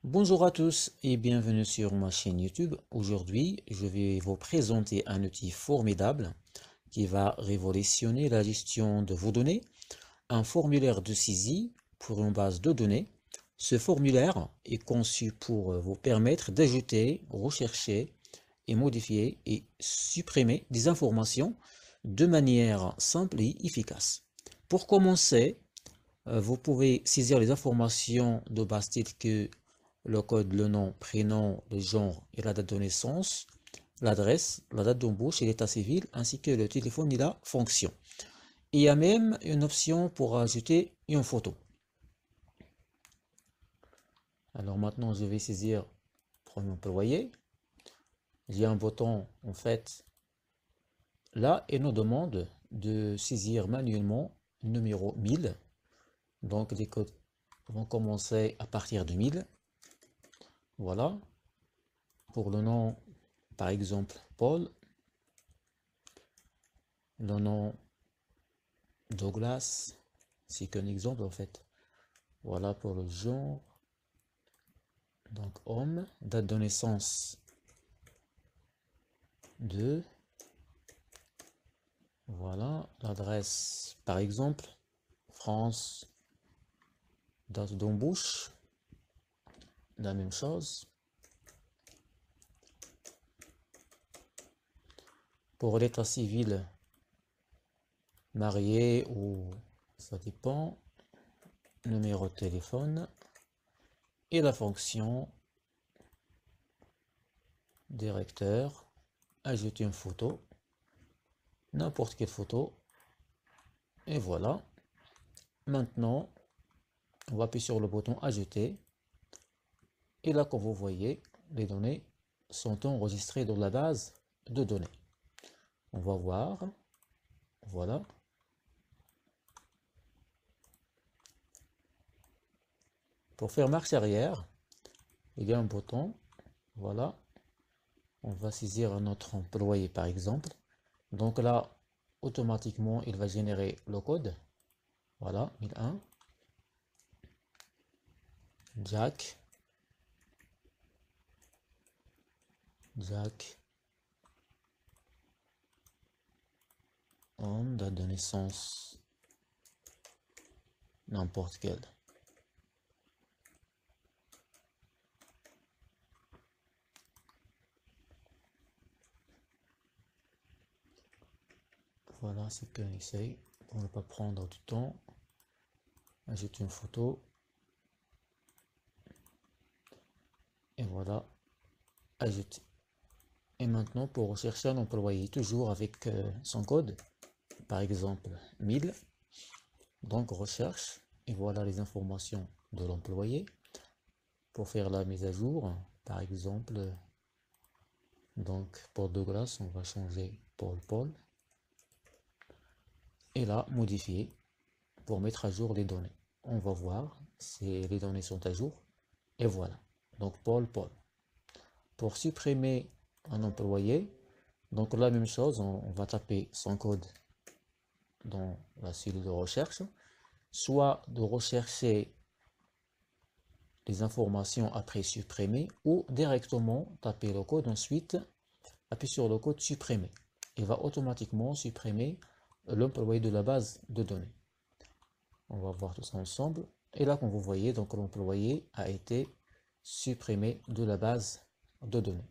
Bonjour à tous et bienvenue sur ma chaîne YouTube. Aujourd'hui, je vais vous présenter un outil formidable qui va révolutionner la gestion de vos données, un formulaire de saisie pour une base de données. Ce formulaire est conçu pour vous permettre d'ajouter, rechercher et modifier et supprimer des informations de manière simple et efficace. Pour commencer, vous pouvez saisir les informations de base telles que le code, le nom, prénom, le genre et la date de naissance, l'adresse, la date d'embauche et l'état civil, ainsi que le téléphone et la fonction. Il y a même une option pour ajouter une photo. Alors maintenant, je vais saisir premier employé. J'ai un bouton en fait là et nous demande de saisir manuellement le numéro 1000. Donc les codes vont commencer à partir de 1000. Voilà. Pour le nom, par exemple, Paul. Le nom Douglas, c'est qu'un exemple en fait. Voilà pour le genre. Donc homme, date de naissance 2. Voilà, l'adresse par exemple, France, date d'embauche, la même chose. Pour l'état civil, marié ou ça dépend, numéro de téléphone et la fonction directeur, ajouter une photo, n'importe quelle photo, et voilà. Maintenant, on va appuyer sur le bouton ajouter, et là comme vous voyez, les données sont enregistrées dans la base de données. On va voir, voilà. Pour faire marche arrière, il y a un bouton, voilà. On va saisir un autre employé par exemple. Donc là, automatiquement, il va générer le code. Voilà, 1001. Jack. Homme, date de naissance, n'importe quelle. Voilà ce qu'on essaye pour ne pas prendre du temps. Ajouter une photo. Et voilà, ajouter. Et maintenant, pour rechercher un employé, toujours avec son code, par exemple 1000. Donc recherche, et voilà les informations de l'employé. Pour faire la mise à jour, par exemple, donc pour Douglas, on va changer Paul. Et là, modifier pour mettre à jour les données. On va voir si les données sont à jour. Et voilà. Donc Paul. Pour supprimer un employé, donc la même chose, on va taper son code dans la cellule de recherche, soit de rechercher les informations après supprimer ou directement taper le code, ensuite appuyer sur le code supprimer. Il va automatiquement supprimer l'employé de la base de données. On va voir tout ça ensemble. Et là, comme vous voyez, donc l'employé a été supprimé de la base de données.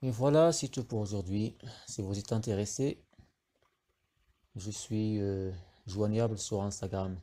Et voilà, c'est tout pour aujourd'hui. Si vous êtes intéressé, je suis joignable sur Instagram.